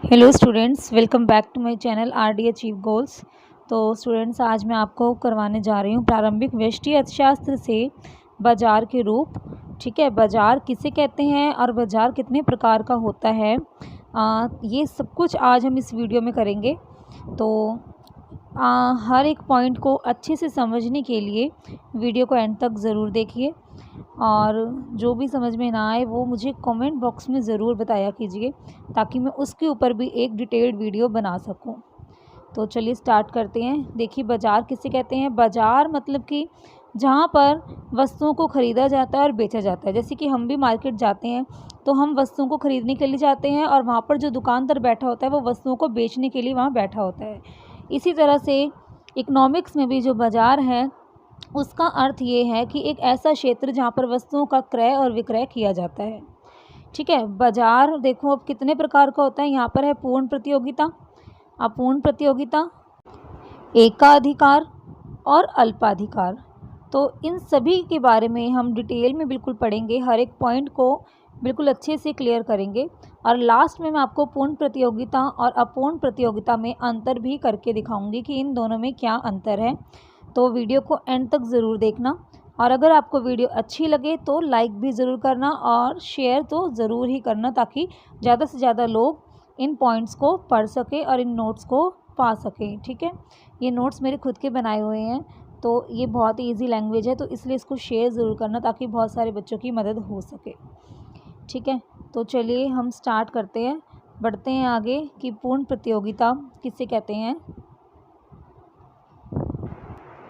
Hello students, welcome back to my channel RD achieve goals. तो students, आज मैं आपको करवाने जा रही हूँ प्रारंभिक व्यष्टि अर्थशास्त्र से बाजार के रूप। ठीक है, बाजार किसे कहते हैं और बाजार कितने प्रकार का होता है, ये सब कुछ आज हम इस वीडियो में करेंगे। तो हर एक पॉइंट को अच्छे से समझने के लिए वीडियो को एंड तक ज़रूर देखिए, और जो भी समझ में ना आए वो मुझे कमेंट बॉक्स में ज़रूर बताया कीजिए, ताकि मैं उसके ऊपर भी एक डिटेल्ड वीडियो बना सकूं। तो चलिए स्टार्ट करते हैं। देखिए, बाज़ार किसे कहते हैं। बाज़ार मतलब कि जहाँ पर वस्तुओं को ख़रीदा जाता है और बेचा जाता है। जैसे कि हम भी मार्केट जाते हैं तो हम वस्तुओं को ख़रीदने के लिए जाते हैं, और वहाँ पर जो दुकानदार बैठा होता है वो वस्तुओं को बेचने के लिए वहाँ बैठा होता है। इसी तरह से इकोनॉमिक्स में भी जो बाज़ार है उसका अर्थ ये है कि एक ऐसा क्षेत्र जहाँ पर वस्तुओं का क्रय और विक्रय किया जाता है। ठीक है, बाज़ार देखो अब कितने प्रकार का होता है। यहाँ पर है पूर्ण प्रतियोगिता, अपूर्ण प्रतियोगिता, एकाधिकार और अल्पाधिकार। तो इन सभी के बारे में हम डिटेल में बिल्कुल पढ़ेंगे, हर एक पॉइंट को बिल्कुल अच्छे से क्लियर करेंगे, और लास्ट में मैं आपको पूर्ण प्रतियोगिता और अपूर्ण प्रतियोगिता में अंतर भी करके दिखाऊंगी कि इन दोनों में क्या अंतर है। तो वीडियो को एंड तक ज़रूर देखना, और अगर आपको वीडियो अच्छी लगे तो लाइक भी ज़रूर करना और शेयर तो ज़रूर ही करना, ताकि ज़्यादा से ज़्यादा लोग इन पॉइंट्स को पढ़ सकें और इन नोट्स को पा सकें। ठीक है, ये नोट्स मेरे खुद के बनाए हुए हैं, तो ये बहुत ही ईजी लैंग्वेज है, तो इसलिए इसको शेयर ज़रूर करना ताकि बहुत सारे बच्चों की मदद हो सके। ठीक है, तो चलिए हम स्टार्ट करते हैं, बढ़ते हैं आगे कि पूर्ण प्रतियोगिता किसे कहते हैं।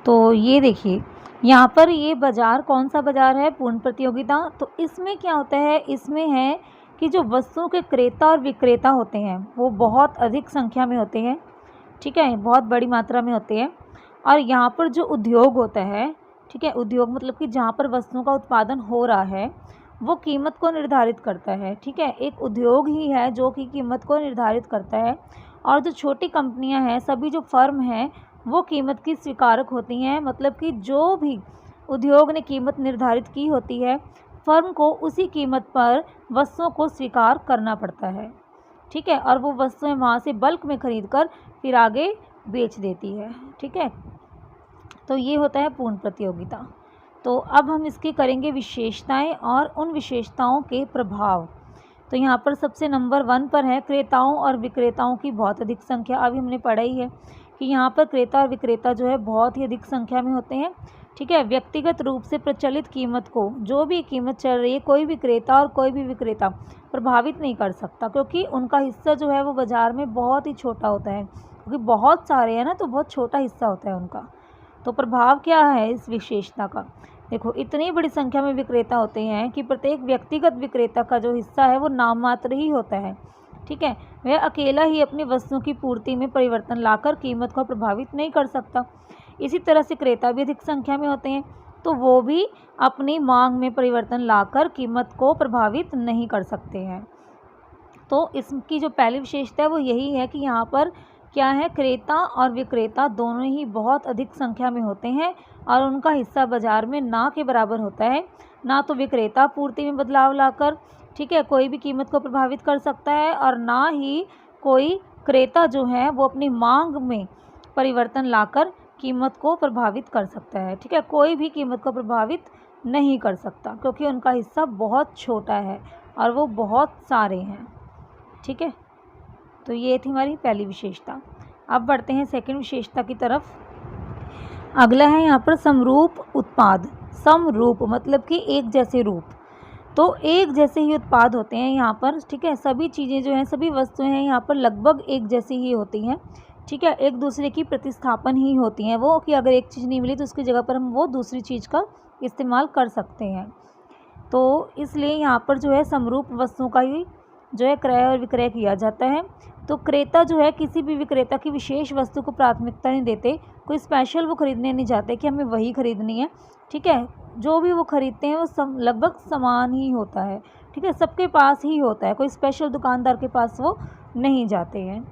तो ये देखिए, यहाँ पर ये बाज़ार कौन सा बाज़ार है, पूर्ण प्रतियोगिता। तो इसमें क्या होता है, इसमें है कि जो वस्तुओं के क्रेता और विक्रेता होते हैं वो बहुत अधिक संख्या में होते हैं। ठीक है, बहुत बड़ी मात्रा में होते हैं। और यहाँ पर जो उद्योग होता है, ठीक है, उद्योग मतलब कि जहाँ पर वस्तुओं का उत्पादन हो रहा है वो कीमत को निर्धारित करता है। ठीक है, एक उद्योग ही है जो कि कीमत को निर्धारित करता है, और जो छोटी कंपनियां हैं, सभी जो फर्म हैं, वो कीमत की स्वीकारक होती हैं। मतलब कि जो भी उद्योग ने कीमत निर्धारित की होती है, फर्म को उसी कीमत पर वस्तुओं को स्वीकार करना पड़ता है। ठीक है, और वो वस्तुएं वहाँ से बल्क में खरीद कर फिर आगे बेच देती है। ठीक है, तो ये होता है पूर्ण प्रतियोगिता। तो अब हम इसकी करेंगे विशेषताएं और उन विशेषताओं के प्रभाव। तो यहाँ पर सबसे नंबर 1 पर है क्रेताओं और विक्रेताओं की बहुत अधिक संख्या। अभी हमने पढ़ा ही है कि यहाँ पर क्रेता और विक्रेता जो है बहुत ही अधिक संख्या में होते हैं। ठीक है, व्यक्तिगत रूप से प्रचलित कीमत को, जो भी कीमत चल रही है, कोई भी क्रेता और कोई भी विक्रेता प्रभावित नहीं कर सकता, क्योंकि उनका हिस्सा जो है वो बाज़ार में बहुत ही छोटा होता है, क्योंकि बहुत सारे हैं ना, तो बहुत छोटा हिस्सा होता है उनका। तो प्रभाव क्या है इस विशेषता का, देखो, इतनी बड़ी संख्या में विक्रेता होते हैं कि प्रत्येक व्यक्तिगत विक्रेता का जो हिस्सा है वो नाम मात्र ही होता है। ठीक है, वह अकेला ही अपनी वस्तुओं की पूर्ति में परिवर्तन लाकर कीमत को प्रभावित नहीं कर सकता। इसी तरह से क्रेता भी अधिक संख्या में होते हैं, तो वो भी अपनी मांग में परिवर्तन लाकर कीमत को प्रभावित नहीं कर सकते हैं। तो इसकी जो पहली विशेषता है वो यही है कि यहाँ पर क्या है, क्रेता और विक्रेता दोनों ही बहुत अधिक संख्या में होते हैं, और उनका हिस्सा बाज़ार में ना के बराबर होता है। ना तो विक्रेता पूर्ति में बदलाव लाकर, ठीक है, कोई भी कीमत को प्रभावित कर सकता है, और ना ही कोई क्रेता जो है वो अपनी मांग में परिवर्तन लाकर कीमत को प्रभावित कर सकता है। ठीक है, कोई भी कीमत को प्रभावित नहीं कर सकता, क्योंकि उनका हिस्सा बहुत छोटा है और वो बहुत सारे हैं। ठीक है, तो ये थी हमारी पहली विशेषता। अब बढ़ते हैं सेकंड विशेषता की तरफ। अगला है यहाँ पर समरूप उत्पाद। समरूप मतलब कि एक जैसे रूप, तो एक जैसे ही उत्पाद होते हैं यहाँ पर। ठीक है, सभी चीज़ें जो हैं, सभी वस्तुएं हैं यहाँ पर लगभग एक जैसी ही होती हैं। ठीक है, एक दूसरे की प्रतिस्थापन ही होती हैं वो, कि अगर एक चीज़ नहीं मिली तो उसकी जगह पर हम वो दूसरी चीज़ का इस्तेमाल कर सकते हैं। तो इसलिए यहाँ पर जो है समरूप वस्तुओं का ही जो है क्रय और विक्रय किया जाता है। तो क्रेता जो है किसी भी विक्रेता की विशेष वस्तु को प्राथमिकता नहीं देते, कोई स्पेशल वो खरीदने नहीं जाते कि हमें वही खरीदनी है। ठीक है, जो भी वो खरीदते हैं वो लगभग समान ही होता है। ठीक है, सबके पास ही होता है, कोई स्पेशल दुकानदार के पास वो नहीं जाते हैं।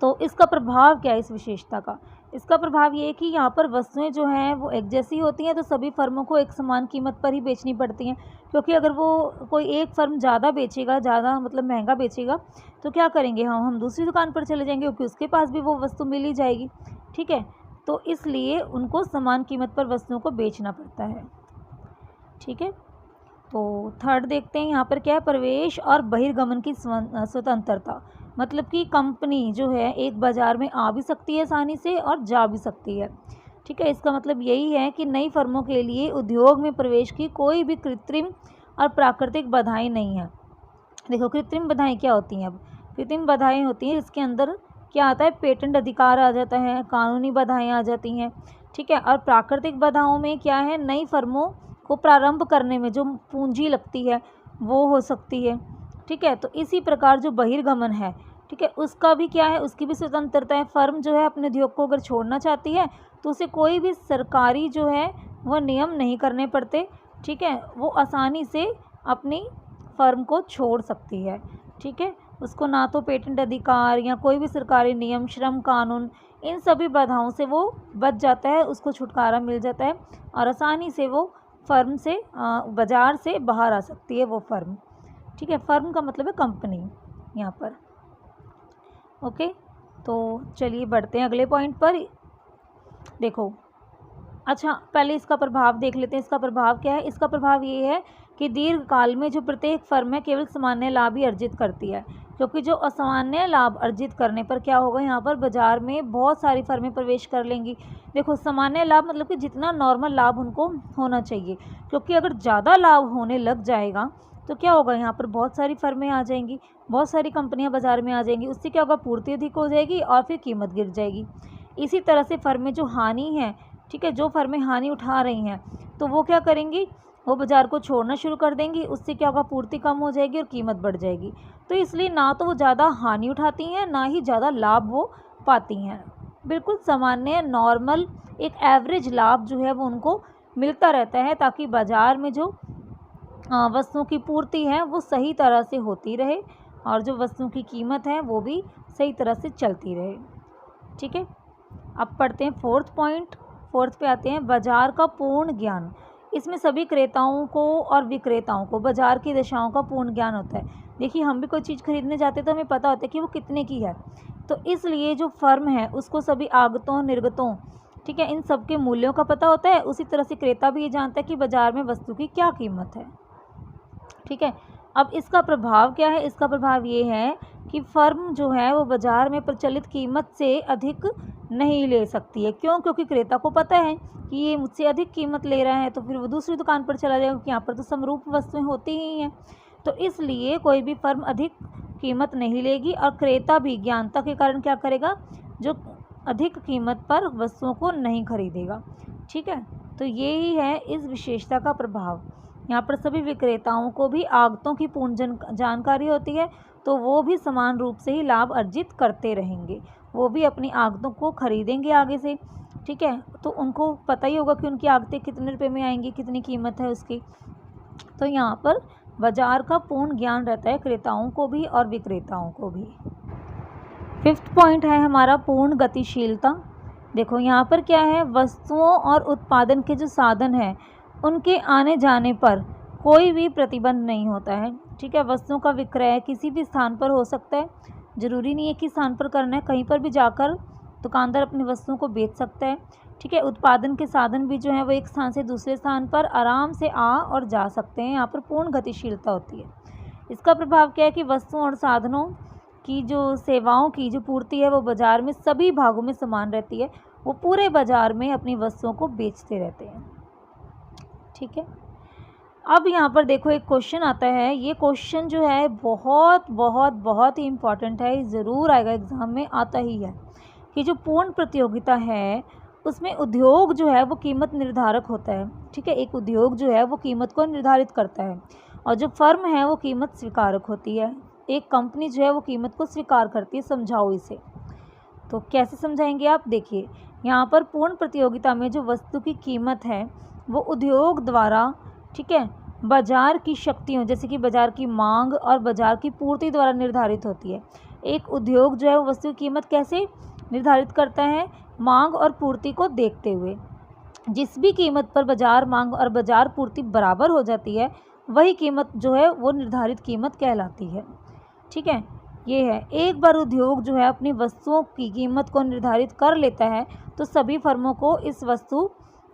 तो इसका प्रभाव क्या है इस विशेषता का, इसका प्रभाव ये है कि यहाँ पर वस्तुएं जो हैं वो एक जैसी होती हैं, तो सभी फर्मों को एक समान कीमत पर ही बेचनी पड़ती हैं। क्योंकि अगर वो कोई एक फर्म ज़्यादा बेचेगा, ज़्यादा मतलब महंगा बेचेगा, तो क्या करेंगे हम दूसरी दुकान पर चले जाएंगे, क्योंकि उसके पास भी वो वस्तु मिल ही जाएगी। ठीक है, तो इसलिए उनको समान कीमत पर वस्तुओं को बेचना पड़ता है। ठीक है, तो थर्ड देखते हैं यहाँ पर क्या है, प्रवेश और बहिर्गमन की स्वतंत्रता। मतलब कि कंपनी जो है एक बाज़ार में आ भी सकती है आसानी से और जा भी सकती है। ठीक है, इसका मतलब यही है कि नई फर्मों के लिए उद्योग में प्रवेश की कोई भी कृत्रिम और प्राकृतिक बाधाएं नहीं है। देखो कृत्रिम बाधाएं क्या होती हैं। अब कृत्रिम बाधाएं होती हैं इसके अंदर क्या आता है, पेटेंट अधिकार आ जाता है, कानूनी बाधाएं आ जाती हैं। ठीक है, और प्राकृतिक बाधाओं में क्या है, नई फर्मों को प्रारंभ करने में जो पूंजी लगती है वो हो सकती है। ठीक है, तो इसी प्रकार जो बहिर्गमन है, ठीक है, उसका भी क्या है, उसकी भी स्वतंत्रता है। फर्म जो है अपने उद्योग को अगर छोड़ना चाहती है तो उसे कोई भी सरकारी जो है वो नियम नहीं करने पड़ते। ठीक है, वो आसानी से अपनी फर्म को छोड़ सकती है। ठीक है, उसको ना तो पेटेंट अधिकार या कोई भी सरकारी नियम, श्रम कानून, इन सभी बाधाओं से वो बच जाता है, उसको छुटकारा मिल जाता है और आसानी से वो फर्म से बाज़ार से बाहर आ सकती है वो फर्म। ठीक है, फर्म का मतलब है कंपनी यहाँ पर। ओके, तो चलिए बढ़ते हैं अगले पॉइंट पर। देखो अच्छा, पहले इसका प्रभाव देख लेते हैं। इसका प्रभाव क्या है, इसका प्रभाव ये है कि दीर्घ काल में जो प्रत्येक फर्म है केवल सामान्य लाभ ही अर्जित करती है। क्योंकि जो असामान्य लाभ अर्जित करने पर क्या होगा, यहाँ पर बाज़ार में बहुत सारी फर्में प्रवेश कर लेंगी। देखो सामान्य लाभ मतलब कि जितना नॉर्मल लाभ उनको होना चाहिए, क्योंकि अगर ज़्यादा लाभ होने लग जाएगा तो क्या होगा, यहाँ पर बहुत सारी फर्में आ जाएंगी, बहुत सारी कंपनियाँ बाज़ार में आ जाएंगी। उससे क्या होगा, पूर्ति अधिक हो जाएगी और फिर कीमत गिर जाएगी। इसी तरह से फर्में जो हानि है, ठीक है, जो फर्में हानि उठा रही हैं तो वो क्या करेंगी, वो बाज़ार को छोड़ना शुरू कर देंगी। उससे क्या होगा, पूर्ति कम हो जाएगी और कीमत बढ़ जाएगी। तो इसलिए ना तो वो ज़्यादा हानि उठाती हैं, ना ही ज़्यादा लाभ वो पाती हैं। बिल्कुल सामान्य नॉर्मल एक एवरेज लाभ जो है वो उनको मिलता रहता है, ताकि बाज़ार में जो वस्तुओं की पूर्ति है वो सही तरह से होती रहे और जो वस्तुओं की कीमत है वो भी सही तरह से चलती रहे। ठीक है, अब पढ़ते हैं फोर्थ पॉइंट। फोर्थ पे आते हैं, बाज़ार का पूर्ण ज्ञान। इसमें सभी क्रेताओं को और विक्रेताओं को बाज़ार की दशाओं का पूर्ण ज्ञान होता है। देखिए हम भी कोई चीज़ खरीदने जाते हैं तो हमें पता होता है कि वो कितने की है। तो इसलिए जो फर्म है उसको सभी आगतों निर्गतों, ठीक है, इन सब के मूल्यों का पता होता है। उसी तरह से क्रेता भी ये जानता है कि बाज़ार में वस्तु की क्या कीमत है। ठीक है, अब इसका प्रभाव क्या है, इसका प्रभाव ये है कि फर्म जो है वो बाज़ार में प्रचलित कीमत से अधिक नहीं ले सकती है। क्यों, क्योंकि क्रेता को पता है कि ये मुझसे अधिक कीमत ले रहा है, तो फिर वो दूसरी दुकान पर चला जाएगा, क्योंकि यहाँ पर तो समरूप वस्तुएं होती ही हैं। तो इसलिए कोई भी फर्म अधिक कीमत नहीं लेगी और क्रेता भी ज्ञानता के कारण क्या करेगा, जो अधिक कीमत पर वस्तुओं को नहीं खरीदेगा। ठीक है, तो यही है इस विशेषता का प्रभाव। यहाँ पर सभी विक्रेताओं को भी आगतों की पूर्ण जानकारी होती है, तो वो भी समान रूप से ही लाभ अर्जित करते रहेंगे। वो भी अपनी आगतों को खरीदेंगे आगे से। ठीक है, तो उनको पता ही होगा कि उनकी आगतें कितने रुपए में आएंगी, कितनी कीमत है उसकी। तो यहाँ पर बाज़ार का पूर्ण ज्ञान रहता है क्रेताओं को भी और विक्रेताओं को भी। फिफ्थ पॉइंट है हमारा पूर्ण गतिशीलता। देखो यहाँ पर क्या है, वस्तुओं और उत्पादन के जो साधन हैं उनके आने जाने पर कोई भी प्रतिबंध नहीं होता है। ठीक है, वस्तुओं का विक्रय किसी भी स्थान पर हो सकता है, ज़रूरी नहीं है कि स्थान पर करना है, कहीं पर भी जाकर दुकानदार अपनी वस्तुओं को बेच सकता है। ठीक है, उत्पादन के साधन भी जो है वो एक स्थान से दूसरे स्थान पर आराम से आ और जा सकते हैं। यहाँ पर पूर्ण गतिशीलता होती है। इसका प्रभाव क्या है कि वस्तुओं और साधनों की जो सेवाओं की जो पूर्ति है वो बाज़ार में सभी भागों में समान रहती है। वो पूरे बाज़ार में अपनी वस्तुओं को बेचते रहते हैं। ठीक है, अब यहाँ पर देखो एक क्वेश्चन आता है। ये क्वेश्चन जो है बहुत बहुत बहुत ही इम्पॉर्टेंट है, ज़रूर आएगा एग्ज़ाम में, आता ही है कि जो पूर्ण प्रतियोगिता है उसमें उद्योग जो है वो कीमत निर्धारक होता है। ठीक है, एक उद्योग जो है वो कीमत को निर्धारित करता है और जो फर्म है वो कीमत स्वीकारक होती है। एक कंपनी जो है वो कीमत को स्वीकार करती है। समझाओ इसे। तो कैसे समझाएंगे आप, देखिए यहाँ पर पूर्ण प्रतियोगिता में जो वस्तु की कीमत है वो उद्योग द्वारा, ठीक है, बाज़ार की शक्तियों जैसे कि बाज़ार की मांग और बाज़ार की पूर्ति द्वारा निर्धारित होती है। एक उद्योग जो है वो वस्तु की कीमत कैसे निर्धारित करता है, मांग और पूर्ति को देखते हुए। जिस भी कीमत पर बाजार मांग और बाजार पूर्ति बराबर हो जाती है, वही कीमत जो है वो निर्धारित कीमत कहलाती है। ठीक है, ये है। एक बार उद्योग जो है अपनी वस्तुओं की कीमत को निर्धारित कर लेता है तो सभी फर्मों को इस वस्तु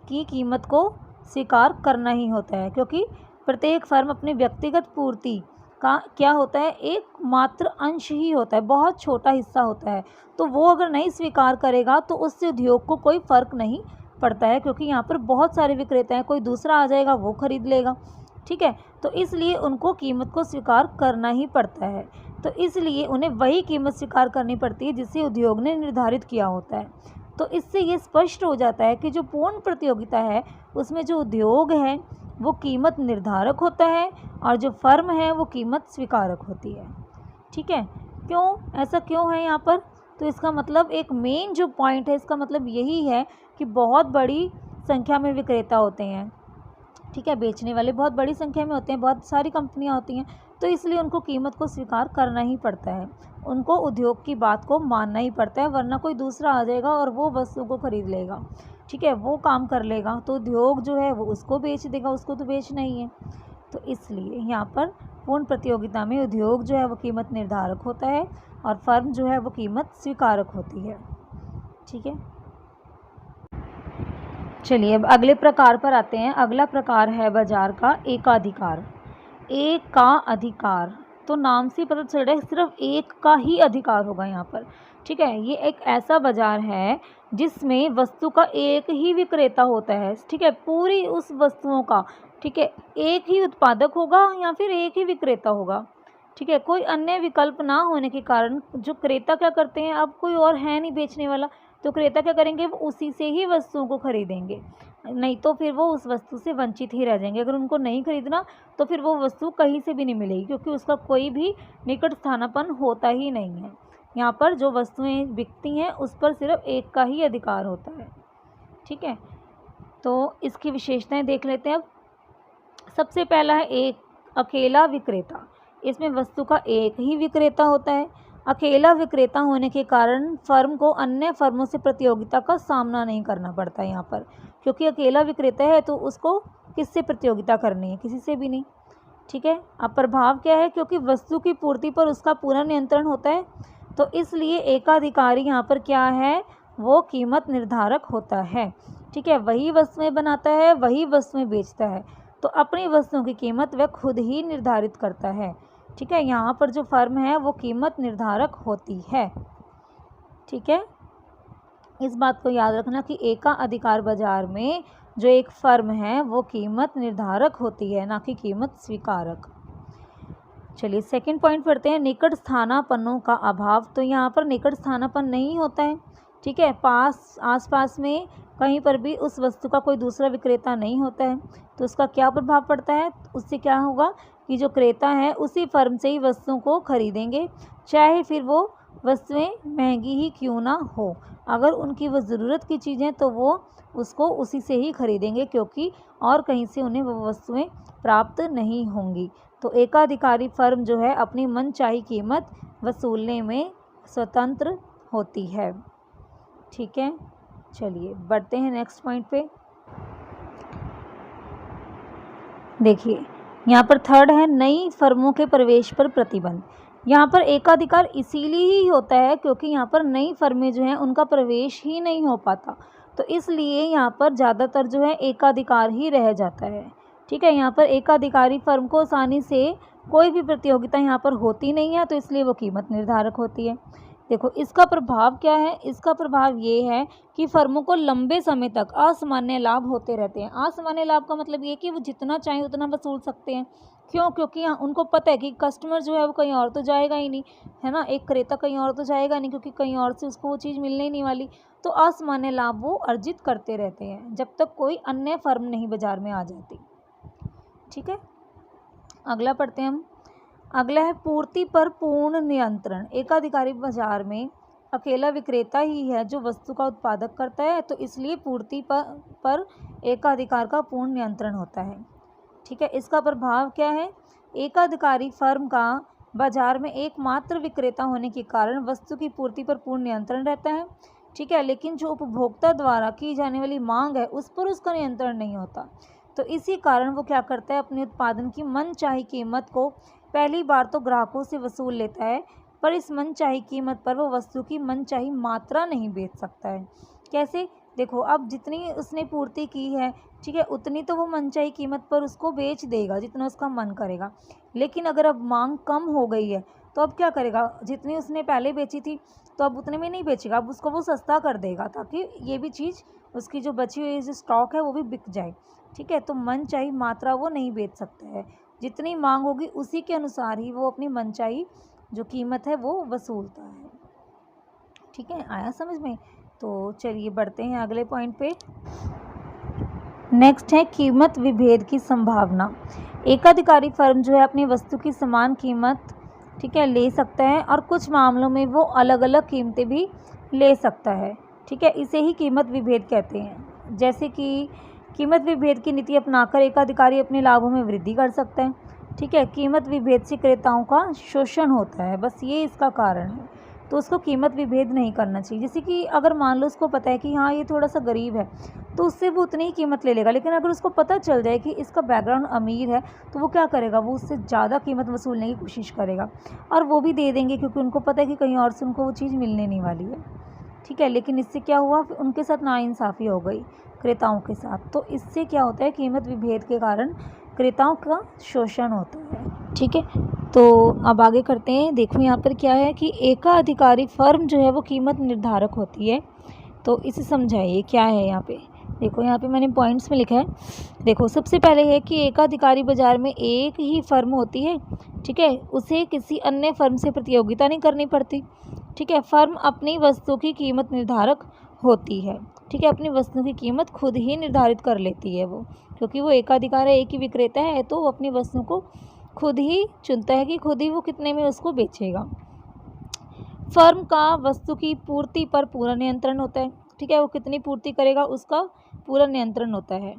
की कीमत को स्वीकार करना ही होता है, क्योंकि प्रत्येक फर्म अपनी व्यक्तिगत पूर्ति का क्या होता है, एक मात्र अंश ही होता है, बहुत छोटा हिस्सा होता है। तो वो अगर नहीं स्वीकार करेगा तो उससे उद्योग को कोई फ़र्क नहीं पड़ता है, क्योंकि यहाँ पर बहुत सारे विक्रेता हैं, कोई दूसरा आ जाएगा वो खरीद लेगा। ठीक है, तो इसलिए उनको कीमत को स्वीकार करना ही पड़ता है। तो इसलिए उन्हें वही कीमत स्वीकार करनी पड़ती है जिसे उद्योग ने निर्धारित किया होता है। तो इससे ये स्पष्ट हो जाता है कि जो पूर्ण प्रतियोगिता है उसमें जो उद्योग है वो कीमत निर्धारक होता है और जो फर्म है वो कीमत स्वीकारक होती है। ठीक है, क्यों ऐसा क्यों है यहाँ पर? तो इसका मतलब एक मेन जो पॉइंट है, इसका मतलब यही है कि बहुत बड़ी संख्या में विक्रेता होते हैं। ठीक है, बेचने वाले बहुत बड़ी संख्या में होते हैं, बहुत सारी कंपनियां होती हैं, तो इसलिए उनको कीमत को स्वीकार करना ही पड़ता है, उनको उद्योग की बात को मानना ही पड़ता है, वरना कोई दूसरा आ जाएगा और वो वस्तु को खरीद लेगा। ठीक है, वो काम कर लेगा तो उद्योग जो है वो उसको बेच देगा, उसको तो बेचना ही है। तो इसलिए यहाँ पर पूर्ण प्रतियोगिता में उद्योग जो है वो कीमत निर्धारक होता है और फर्म जो है वो कीमत स्वीकारक होती है। ठीक है, चलिए अब अगले प्रकार पर आते हैं। अगला प्रकार है बाजार का एकाधिकार। एक का अधिकार, तो नाम से पता चल रहा है सिर्फ एक का ही अधिकार होगा यहाँ पर। ठीक है, ये एक ऐसा बाजार है जिसमें वस्तु का एक ही विक्रेता होता है। ठीक है, पूरी उस वस्तुओं का, ठीक है, एक ही उत्पादक होगा या फिर एक ही विक्रेता होगा। ठीक है, कोई अन्य विकल्प ना होने के कारण जो क्रेता क्या करते हैं, अब कोई और है नहीं बेचने वाला, तो क्रेता क्या करेंगे, वो उसी से ही वस्तुओं को खरीदेंगे, नहीं तो फिर वो उस वस्तु से वंचित ही रह जाएंगे। अगर उनको नहीं खरीदना तो फिर वो वस्तु कहीं से भी नहीं मिलेगी, क्योंकि उसका कोई भी निकट स्थानापन्न होता ही नहीं है। यहाँ पर जो वस्तुएं बिकती हैं उस पर सिर्फ एक का ही अधिकार होता है। ठीक है, तो इसकी विशेषताएं देख लेते हैं अब। सबसे पहला है एक अकेला विक्रेता। इसमें वस्तु का एक ही विक्रेता होता है। अकेला विक्रेता होने के कारण फर्म को अन्य फर्मों से प्रतियोगिता का सामना नहीं करना पड़ता है यहाँ पर, क्योंकि अकेला विक्रेता है तो उसको किससे प्रतियोगिता करनी है, किसी से भी नहीं। ठीक है, अब प्रभाव क्या है, क्योंकि वस्तु की पूर्ति पर उसका पूरा नियंत्रण होता है, तो इसलिए एकाधिकारी यहाँ पर क्या है, वो कीमत निर्धारक होता है। ठीक है, वही वस्तुएं बनाता है, वही वस्तुएं बेचता है, तो अपनी वस्तुओं की कीमत वह खुद ही निर्धारित करता है। ठीक है, यहाँ पर जो फर्म है वो कीमत निर्धारक होती है। ठीक है, इस बात को याद रखना कि एकाधिकार बाजार में जो एक फर्म है वो कीमत निर्धारक होती है, ना कि कीमत स्वीकारक। चलिए सेकंड पॉइंट पढ़ते हैं, निकट स्थानापन्नों का अभाव। तो यहाँ पर निकट स्थानापन्न नहीं होता है। ठीक है, आसपास में कहीं पर भी उस वस्तु का कोई दूसरा विक्रेता नहीं होता है, तो उसका क्या प्रभाव पड़ता है, उससे क्या होगा कि जो क्रेता है उसी फर्म से ही वस्तुओं को खरीदेंगे, चाहे फिर वो वस्तुएं महंगी ही क्यों ना हो। अगर उनकी वो ज़रूरत की चीज़ें तो वो उसको उसी से ही खरीदेंगे, क्योंकि और कहीं से उन्हें वो वस्तुएं प्राप्त नहीं होंगी। तो एकाधिकारी फर्म जो है अपनी मनचाही कीमत वसूलने में स्वतंत्र होती है। ठीक है, चलिए बढ़ते हैं नेक्स्ट पॉइंट पे। देखिए यहाँ पर थर्ड है नई फर्मों के प्रवेश पर प्रतिबंध। यहाँ पर एकाधिकार इसीलिए ही होता है क्योंकि यहाँ पर नई फर्में जो हैं उनका प्रवेश ही नहीं हो पाता, तो इसलिए यहाँ पर ज़्यादातर जो है एकाधिकार ही रह जाता है। ठीक है, यहाँ पर एकाधिकारी फर्म को आसानी से कोई भी प्रतियोगिता यहाँ पर होती नहीं है, तो इसलिए वो कीमत निर्धारक होती है। देखो इसका प्रभाव क्या है, इसका प्रभाव ये है कि फर्मों को लंबे समय तक असामान्य लाभ होते रहते हैं। असामान्य लाभ का मतलब ये कि वो जितना चाहें उतना वसूल सकते हैं। क्यों? क्योंकि उनको पता है कि कस्टमर जो है वो कहीं और तो जाएगा ही नहीं, है ना, एक क्रेता कहीं और तो जाएगा नहीं, क्योंकि कहीं और से उसको वो चीज़ मिलने ही नहीं वाली। तो असामान्य लाभ वो अर्जित करते रहते हैं जब तक कोई अन्य फर्म नहीं बाजार में आ जाती। ठीक है, अगला पढ़ते हैं हम। अगला है पूर्ति पर पूर्ण नियंत्रण। एकाधिकारी बाजार में अकेला विक्रेता ही है जो वस्तु का उत्पादक करता है, तो इसलिए पूर्ति पर एकाधिकार का पूर्ण नियंत्रण होता है। ठीक है, इसका प्रभाव क्या है, एकाधिकारी फर्म का बाजार में एकमात्र विक्रेता होने के कारण वस्तु की पूर्ति पर पूर्ण नियंत्रण रहता है। ठीक है, लेकिन जो उपभोक्ता द्वारा की जाने वाली मांग है उस पर उसका नियंत्रण नहीं होता। तो इसी कारण वो क्या करता है, अपने उत्पादन की मनचाही कीमत को पहली बार तो ग्राहकों से वसूल लेता है, पर इस मनचाही कीमत पर वो वस्तु की मनचाही मात्रा नहीं बेच सकता है। कैसे? देखो, अब जितनी उसने पूर्ति की है, ठीक है, उतनी तो वो मनचाही कीमत पर उसको बेच देगा जितना उसका मन करेगा। लेकिन अगर अब मांग कम हो गई है तो अब क्या करेगा, जितनी उसने पहले बेची थी तो अब उतने में नहीं बेचेगा, अब उसको वो सस्ता कर देगा ताकि ये भी चीज़, उसकी जो बची हुई जो स्टॉक है वो भी बिक जाए। ठीक है, तो मनचाही मात्रा वो नहीं बेच सकता है, जितनी मांग होगी उसी के अनुसार ही वो अपनी मनचाही जो कीमत है वो वसूलता है। ठीक है, आया समझ में? तो चलिए बढ़ते हैं अगले पॉइंट पे। नेक्स्ट है कीमत विभेद की संभावना। एकाधिकारी फर्म जो है अपनी वस्तु की समान कीमत, ठीक है, ले सकता है और कुछ मामलों में वो अलग अलग कीमतें भी ले सकता है। ठीक है, इसे ही कीमत विभेद कहते हैं। जैसे कि कीमत विभेद की नीति अपनाकर एकाधिकारी अपने लाभों में वृद्धि कर सकता है। ठीक है, कीमत विभेद से क्रेताओं का शोषण होता है, बस ये इसका कारण है, तो उसको कीमत विभेद नहीं करना चाहिए। जैसे कि अगर मान लो उसको पता है कि हाँ ये थोड़ा सा गरीब है तो उससे वो उतनी ही कीमत ले लेगा, लेकिन अगर उसको पता चल जाए कि इसका बैकग्राउंड अमीर है तो वो क्या करेगा, वो उससे ज़्यादा कीमत वसूलने की कोशिश करेगा और वो भी दे देंगे क्योंकि उनको पता है कि कहीं और से उनको वो चीज़ मिलने नहीं वाली है। ठीक है, लेकिन इससे क्या हुआ, उनके साथ नाइंसाफ़ी हो गई क्रेताओं के साथ। तो इससे क्या होता है, कीमत विभेद के कारण क्रेताओं का शोषण होता है। ठीक है, तो अब आगे करते हैं। देखो यहाँ पर क्या है कि एकाधिकारी फर्म जो है वो कीमत निर्धारक होती है। तो इसे समझाइए क्या है यहाँ पे। देखो यहाँ पे मैंने पॉइंट्स में लिखा है। देखो, सबसे पहले है कि एकाधिकारी बाजार में एक ही फर्म होती है। ठीक है, उसे किसी अन्य फर्म से प्रतियोगिता नहीं करनी पड़ती। ठीक है, फर्म अपनी वस्तु की कीमत निर्धारक होती है। ठीक है, अपनी वस्तु की कीमत खुद ही निर्धारित कर लेती है वो, क्योंकि वो एकाधिकार है, एक ही विक्रेता है, तो वो अपनी वस्तु को खुद ही चुनता है कि खुद ही वो कितने में उसको बेचेगा। फर्म का वस्तु की पूर्ति पर पूरा नियंत्रण होता है। ठीक है, वो कितनी पूर्ति करेगा उसका पूरा नियंत्रण होता है।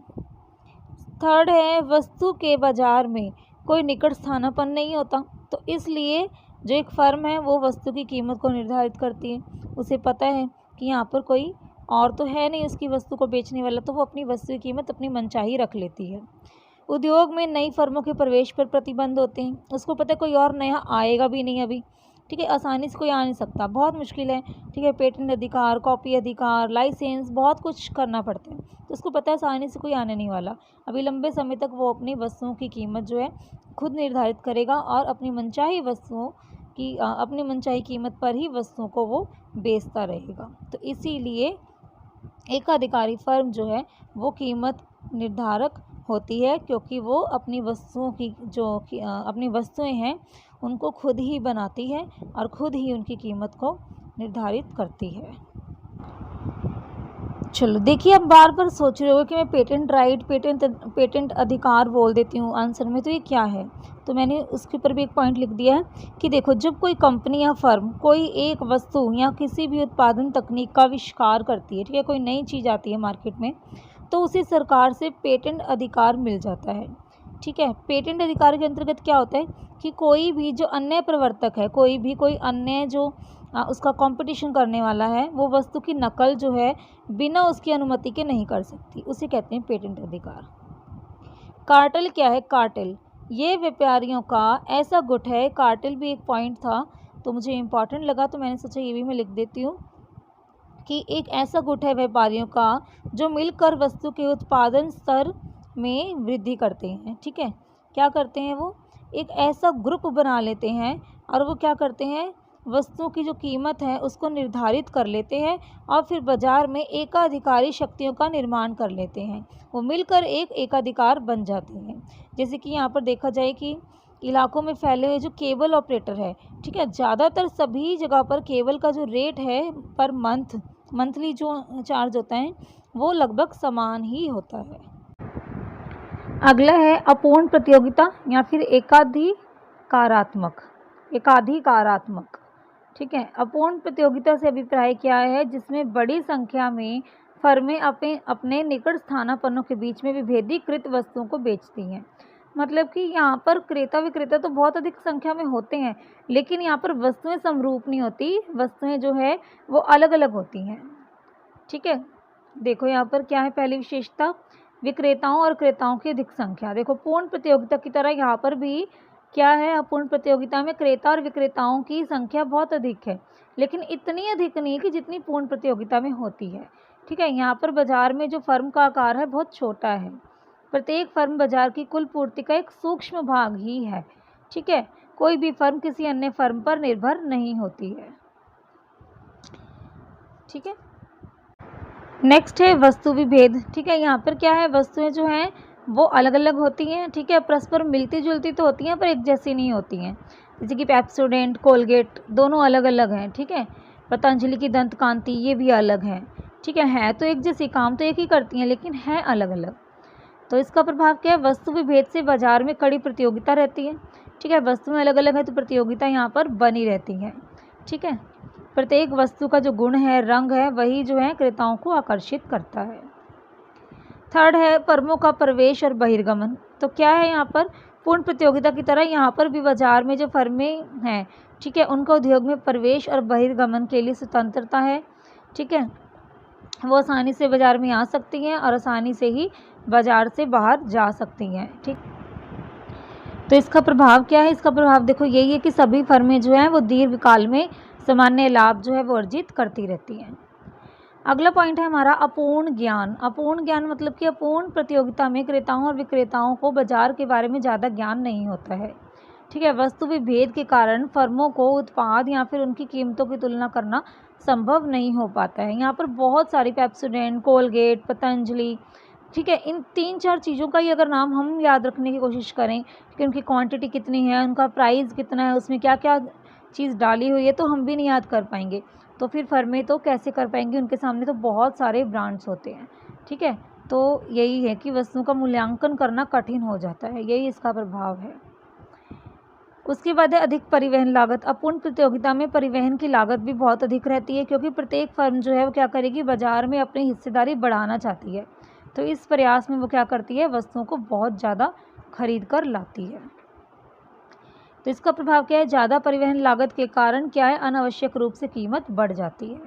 थर्ड है, वस्तु के बाजार में कोई निकट स्थानापन्न नहीं होता, तो इसलिए जो एक फर्म है वो वस्तु की कीमत को निर्धारित करती है। उसे पता है कि यहाँ पर कोई और तो है नहीं उसकी वस्तु को बेचने वाला, तो वो अपनी वस्तु की कीमत अपनी मनचाही रख लेती है। उद्योग में नई फर्मों के प्रवेश पर प्रतिबंध होते हैं। उसको पता है कोई और नया आएगा भी नहीं अभी। ठीक है, आसानी से कोई आ नहीं सकता, बहुत मुश्किल है। ठीक है, पेटेंट अधिकार, कॉपी अधिकार, लाइसेंस, बहुत कुछ करना पड़ता है, तो उसको पता है आसानी से कोई आने नहीं वाला। अभी लंबे समय तक वो अपनी वस्तुओं की कीमत जो है खुद निर्धारित करेगा और अपनी मनचाही वस्तुओं की अपनी मनचाही कीमत पर ही वस्तुओं को वो बेचता रहेगा। तो इसीलिए एकाधिकारी फर्म जो है वो कीमत निर्धारक होती है, क्योंकि वो अपनी वस्तुओं की अपनी वस्तुएं हैं उनको खुद ही बनाती है और खुद ही उनकी कीमत को निर्धारित करती है। चलो देखिए, अब बार बार सोच रहे हो कि मैं पेटेंट राइट, पेटेंट अधिकार बोल देती हूँ आंसर में, तो ये क्या है। तो मैंने उसके ऊपर भी एक पॉइंट लिख दिया है कि देखो, जब कोई कंपनी या फर्म कोई एक वस्तु या किसी भी उत्पादन तकनीक का आविष्कार करती है, ठीक है, कोई नई चीज़ आती है मार्केट में, तो उसे सरकार से पेटेंट अधिकार मिल जाता है। ठीक है, पेटेंट अधिकार के अंतर्गत क्या होता है कि कोई भी जो अन्य प्रवर्तक है, कोई अन्य जो उसका कंपटीशन करने वाला है, वो वस्तु की नकल जो है बिना उसकी अनुमति के नहीं कर सकती, उसे कहते हैं पेटेंट अधिकार। कार्टेल क्या है? कार्टेल ये व्यापारियों का ऐसा गुट है। कार्टेल भी एक पॉइंट था तो मुझे इम्पॉर्टेंट लगा, तो मैंने सोचा ये भी मैं लिख देती हूँ कि एक ऐसा गुट है व्यापारियों का जो मिलकर वस्तु के उत्पादन स्तर में वृद्धि करते हैं। ठीक है, क्या करते हैं, वो एक ऐसा ग्रुप बना लेते हैं और वो क्या करते हैं, वस्तुओं की जो कीमत है उसको निर्धारित कर लेते हैं और फिर बाजार में एकाधिकारी शक्तियों का निर्माण कर लेते हैं। वो मिलकर एक एकाधिकार बन जाते हैं। जैसे कि यहाँ पर देखा जाए कि इलाकों में फैले हुए जो केबल ऑपरेटर है, ठीक है, ज़्यादातर सभी जगह पर केबल का जो रेट है पर मंथली जो चार्ज होता है वो लगभग समान ही होता है। अगला है अपूर्ण प्रतियोगिता या फिर एकाधिकारात्मक। ठीक है, अपूर्ण प्रतियोगिता से अभिप्राय क्या है, जिसमें बड़ी संख्या में फर्में अपने निकट स्थानापन्नों के बीच में विभेदीकृत वस्तुओं को बेचती हैं। मतलब कि यहाँ पर क्रेता विक्रेता तो बहुत अधिक संख्या में होते हैं, लेकिन यहाँ पर वस्तुएं समरूप नहीं होती, वस्तुएं जो है वो अलग अलग होती हैं। ठीक है। देखो यहाँ पर क्या है पहली विशेषता, विक्रेताओं और क्रेताओं की अधिक संख्या। देखो पूर्ण प्रतियोगिता की तरह यहाँ पर भी क्या है, अपूर्ण प्रतियोगिता में क्रेता और विक्रेताओं की संख्या बहुत अधिक है, लेकिन इतनी अधिक नहीं कि जितनी पूर्ण प्रतियोगिता में होती है। ठीक है, यहाँ पर बाजार में जो फर्म का आकार है बहुत छोटा है। प्रत्येक फर्म बाजार की कुल पूर्ति का एक सूक्ष्म भाग ही है। ठीक है, कोई भी फर्म किसी अन्य फर्म पर निर्भर नहीं होती है। ठीक है, नेक्स्ट है वस्तु विभेद। ठीक है, यहाँ पर क्या है, वस्तुएं जो हैं वो अलग अलग होती हैं। ठीक है, परस्पर मिलती जुलती तो होती हैं पर एक जैसी नहीं होती हैं। जैसे कि पेप्सोडेंट, कोलगेट दोनों अलग अलग हैं। ठीक है, पतंजलि की दंत कांति ये भी अलग हैं। ठीक है तो एक जैसी, काम तो एक ही करती हैं लेकिन हैं अलग अलग। तो इसका प्रभाव क्या है, वस्तु विभेद से बाजार में कड़ी प्रतियोगिता रहती है। ठीक है, वस्तुएं अलग अलग है तो प्रतियोगिता यहाँ पर बनी रहती है। ठीक है, प्रत्येक वस्तु का जो गुण है, रंग है, वही जो है क्रेताओं को आकर्षित करता है। थर्ड है फर्मों का प्रवेश और बहिर्गमन। तो क्या है यहाँ पर, पूर्ण प्रतियोगिता की तरह यहाँ पर भी बाजार में जो फर्में हैं, ठीक है, उनका उद्योग में प्रवेश और बहिर्गमन के लिए स्वतंत्रता है। ठीक है, वो आसानी से बाजार में आ सकती हैं और आसानी से ही बाजार से बाहर जा सकती हैं। ठीक, तो इसका प्रभाव क्या है, इसका प्रभाव देखो यही है कि सभी फर्में जो हैं वो दीर्घकाल में सामान्य लाभ जो है वो अर्जित करती रहती हैं। अगला पॉइंट है हमारा अपूर्ण ज्ञान। अपूर्ण ज्ञान मतलब कि अपूर्ण प्रतियोगिता में क्रेताओं और विक्रेताओं को बाजार के बारे में ज़्यादा ज्ञान नहीं होता है। ठीक है, वस्तु विभेद के कारण फर्मों को उत्पाद या फिर उनकी कीमतों की तुलना करना संभव नहीं हो पाता है। यहाँ पर बहुत सारी पेप्सोडेंट, कोलगेट, पतंजलि, ठीक है, इन 3-4 चीज़ों का ही अगर नाम हम याद रखने की कोशिश करें कि उनकी क्वांटिटी कितनी है, उनका प्राइस कितना है, उसमें क्या क्या चीज़ डाली हुई है, तो हम भी नहीं याद कर पाएंगे। तो फिर फर्में तो कैसे कर पाएंगी, उनके सामने तो बहुत सारे ब्रांड्स होते हैं। ठीक है, तो यही है कि वस्तुओं का मूल्यांकन करना कठिन हो जाता है, यही इसका प्रभाव है। उसके बाद है अधिक परिवहन लागत। अपूर्ण प्रतियोगिता में परिवहन की लागत भी बहुत अधिक रहती है, क्योंकि प्रत्येक फर्म जो है वो क्या करेगी, बाजार में अपनी हिस्सेदारी बढ़ाना चाहती है। तो इस प्रयास में वो क्या करती है, वस्तुओं को बहुत ज़्यादा खरीद कर लाती है। तो इसका प्रभाव क्या है, ज़्यादा परिवहन लागत के कारण क्या है, अनावश्यक रूप से कीमत बढ़ जाती है।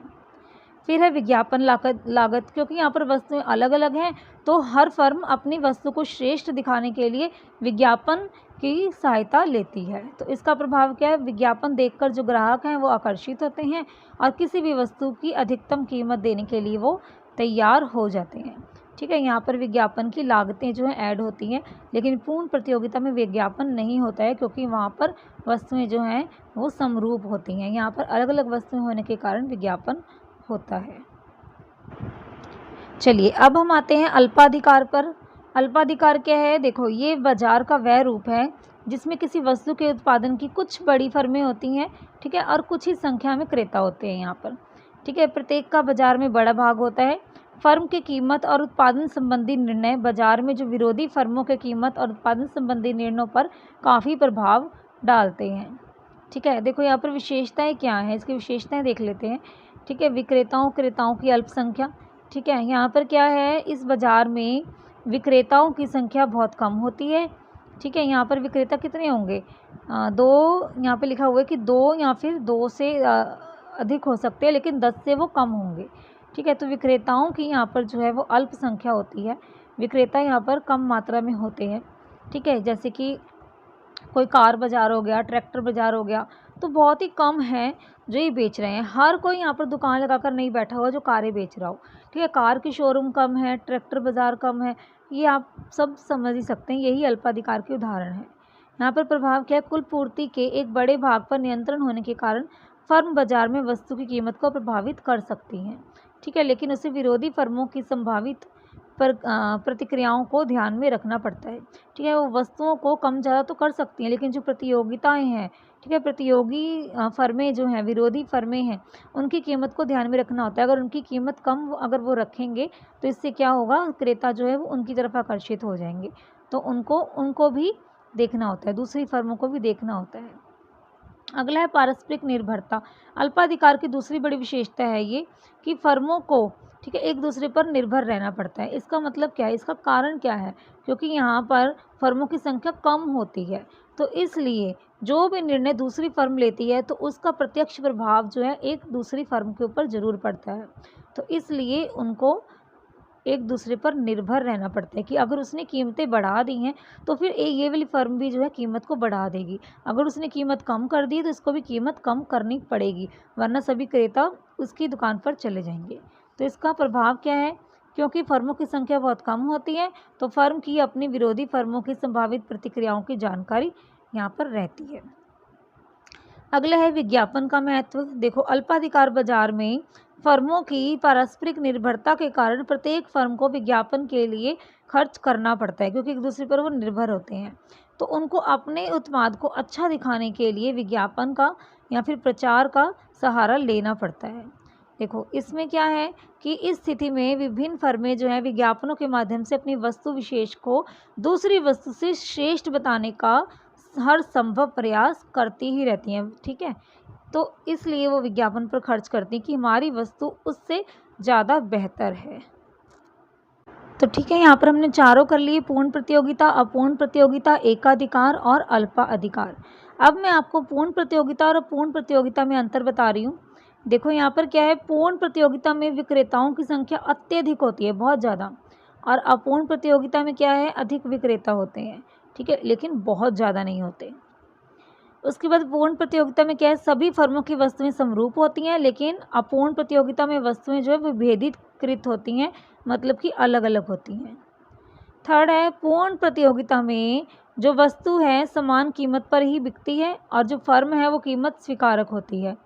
फिर है विज्ञापन लागत, क्योंकि यहाँ पर वस्तुएं अलग अलग हैं तो हर फर्म अपनी वस्तु को श्रेष्ठ दिखाने के लिए विज्ञापन की सहायता लेती है। तो इसका प्रभाव क्या है, विज्ञापन देखकर जो ग्राहक हैं वो आकर्षित होते हैं और किसी भी वस्तु की अधिकतम कीमत देने के लिए वो तैयार हो जाते हैं। ठीक है, यहाँ पर विज्ञापन की लागतें जो हैं ऐड होती हैं, लेकिन पूर्ण प्रतियोगिता में विज्ञापन नहीं होता है, क्योंकि वहाँ पर वस्तुएं जो हैं वो समरूप होती हैं। यहाँ पर अलग अलग वस्तुएं होने के कारण विज्ञापन होता है। चलिए अब हम आते हैं अल्पाधिकार पर। अल्पाधिकार क्या है, देखो ये बाजार का वह रूप है जिसमें किसी वस्तु के उत्पादन की कुछ बड़ी फर्में होती हैं, ठीक है, और कुछ ही संख्या में क्रेता होते हैं यहाँ पर। ठीक है, प्रत्येक का बाजार में बड़ा भाग होता है। फर्म की कीमत और उत्पादन संबंधी निर्णय बाजार में जो विरोधी फर्मों के कीमत और उत्पादन संबंधी निर्णयों पर काफ़ी प्रभाव डालते हैं। ठीक है, देखो यहाँ पर विशेषताएं क्या हैं, इसकी विशेषताएं देख लेते हैं। ठीक है, विक्रेताओं क्रेताओं की अल्पसंख्या। ठीक है, यहाँ पर क्या है, इस बाज़ार में विक्रेताओं की संख्या बहुत कम होती है। ठीक है, यहाँ पर विक्रेता कितने होंगे, 2, यहाँ पे लिखा हुआ है कि 2 या फिर 2 से अधिक हो सकते हैं, लेकिन 10 से वो कम होंगे। ठीक है, तो विक्रेताओं की यहाँ पर जो है वो अल्प संख्या होती है, विक्रेता यहाँ पर कम मात्रा में होते हैं। ठीक है, जैसे कि कोई कार बाज़ार हो गया, ट्रैक्टर बाज़ार हो गया, तो बहुत ही कम है जो ये बेच रहे हैं। हर कोई यहाँ पर दुकान लगाकर नहीं बैठा हुआ जो कारें बेच रहा हो। ठीक है, कार की शोरूम कम है, ट्रैक्टर बाज़ार कम है, ये आप सब समझ ही सकते हैं, यही अल्पाधिकार के उदाहरण है। यहाँ पर प्रभाव क्या है, कुल पूर्ति के एक बड़े भाग पर नियंत्रण होने के कारण फर्म बाजार में वस्तु की कीमत को प्रभावित कर सकती हैं। ठीक है, लेकिन उसे विरोधी फर्मों की संभावित प्रतिक्रियाओं को ध्यान में रखना पड़ता है। ठीक है, वो वस्तुओं को कम ज़्यादा तो कर सकती हैं, लेकिन जो प्रतियोगिताएं हैं, ठीक है, प्रतियोगी फर्में जो हैं, विरोधी फर्में हैं, उनकी कीमत को ध्यान में रखना होता है। अगर उनकी कीमत कम अगर वो रखेंगे तो इससे क्या होगा, क्रेता जो है वो उनकी तरफ आकर्षित हो जाएंगे। तो उनको भी देखना होता है, दूसरी फर्मों को भी देखना होता है। अगला है पारस्परिक निर्भरता। अल्पाधिकार की दूसरी बड़ी विशेषता है ये कि फर्मों को, ठीक है, एक दूसरे पर निर्भर रहना पड़ता है। इसका मतलब क्या है, इसका कारण क्या है, क्योंकि यहाँ पर फर्मों की संख्या कम होती है, तो इसलिए जो भी निर्णय दूसरी फर्म लेती है तो उसका प्रत्यक्ष प्रभाव जो है एक दूसरी फर्म के ऊपर ज़रूर पड़ता है। तो इसलिए उनको एक दूसरे पर निर्भर रहना पड़ता है कि अगर उसने कीमतें बढ़ा दी हैं तो फिर ये वाली फर्म भी जो है कीमत को बढ़ा देगी। अगर उसने कीमत कम कर दी तो इसको भी कीमत कम करनी पड़ेगी, वरना सभी क्रेता उसकी दुकान पर चले जाएंगे। तो इसका प्रभाव क्या है? क्योंकि फर्मों की संख्या बहुत कम होती है तो फर्म की अपनी विरोधी फर्मों की संभावित प्रतिक्रियाओं की जानकारी यहाँ पर रहती है। अगला है विज्ञापन का महत्व। देखो, अल्पाधिकार बाजार में फर्मों की पारस्परिक निर्भरता के कारण प्रत्येक फर्म को विज्ञापन के लिए खर्च करना पड़ता है, क्योंकि एक दूसरे पर वो निर्भर होते हैं। तो उनको अपने उत्पाद को अच्छा दिखाने के लिए विज्ञापन का या फिर प्रचार का सहारा लेना पड़ता है। देखो, इसमें क्या है कि इस स्थिति में विभिन्न फर्में जो हैं विज्ञापनों के माध्यम से अपनी वस्तु विशेष को दूसरी वस्तु से श्रेष्ठ बताने का हर संभव प्रयास करती ही रहती हैं। ठीक है, तो इसलिए वो विज्ञापन पर खर्च करती हैं कि हमारी वस्तु उससे ज़्यादा बेहतर है। तो ठीक है, यहाँ पर हमने चारों कर लिए, पूर्ण प्रतियोगिता, अपूर्ण प्रतियोगिता, एकाधिकार और अल्पा अधिकार। अब मैं आपको पूर्ण प्रतियोगिता और अपूर्ण प्रतियोगिता में अंतर बता रही हूँ। देखो, यहाँ पर क्या है, पूर्ण प्रतियोगिता में विक्रेताओं की संख्या अत्यधिक होती है, बहुत ज़्यादा, और अपूर्ण प्रतियोगिता में क्या है, अधिक विक्रेता होते हैं। ठीक है, लेकिन बहुत ज़्यादा नहीं होते। उसके बाद पूर्ण प्रतियोगिता में क्या है, सभी फर्मों की वस्तुएं समरूप होती हैं, लेकिन अपूर्ण प्रतियोगिता में वस्तुएं जो है विभेदितकृत होती हैं, मतलब कि अलग अलग होती हैं। थर्ड है, पूर्ण प्रतियोगिता में जो वस्तु है समान कीमत पर ही बिकती है और जो फर्म है वो कीमत स्वीकारक होती है।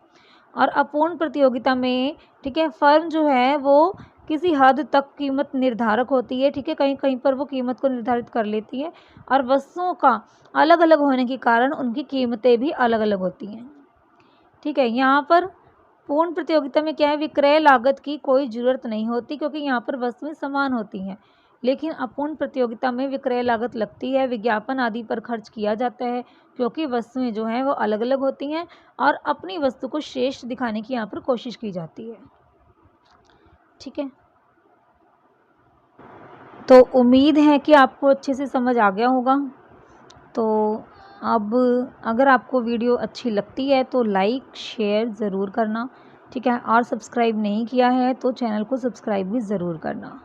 और अपूर्ण प्रतियोगिता में, ठीक है, फर्म जो है वो किसी हद तक कीमत निर्धारक होती है। ठीक है, कहीं कहीं पर वो कीमत को निर्धारित कर लेती है और वस्तुओं का अलग अलग होने के कारण उनकी कीमतें भी अलग अलग होती हैं। ठीक है, यहाँ पर पूर्ण प्रतियोगिता में क्या है, विक्रय लागत की कोई ज़रूरत नहीं होती क्योंकि यहाँ पर वस्तुएं समान होती हैं। लेकिन अपूर्ण प्रतियोगिता में विक्रय लागत लगती है, विज्ञापन आदि पर खर्च किया जाता है क्योंकि वस्तुएं जो हैं वो अलग अलग होती हैं और अपनी वस्तु को श्रेष्ठ दिखाने की यहाँ पर कोशिश की जाती है। ठीक है, तो उम्मीद है कि आपको अच्छे से समझ आ गया होगा। तो अब अगर आपको वीडियो अच्छी लगती है तो लाइक शेयर ज़रूर करना। ठीक है, और सब्सक्राइब नहीं किया है तो चैनल को सब्सक्राइब भी ज़रूर करना।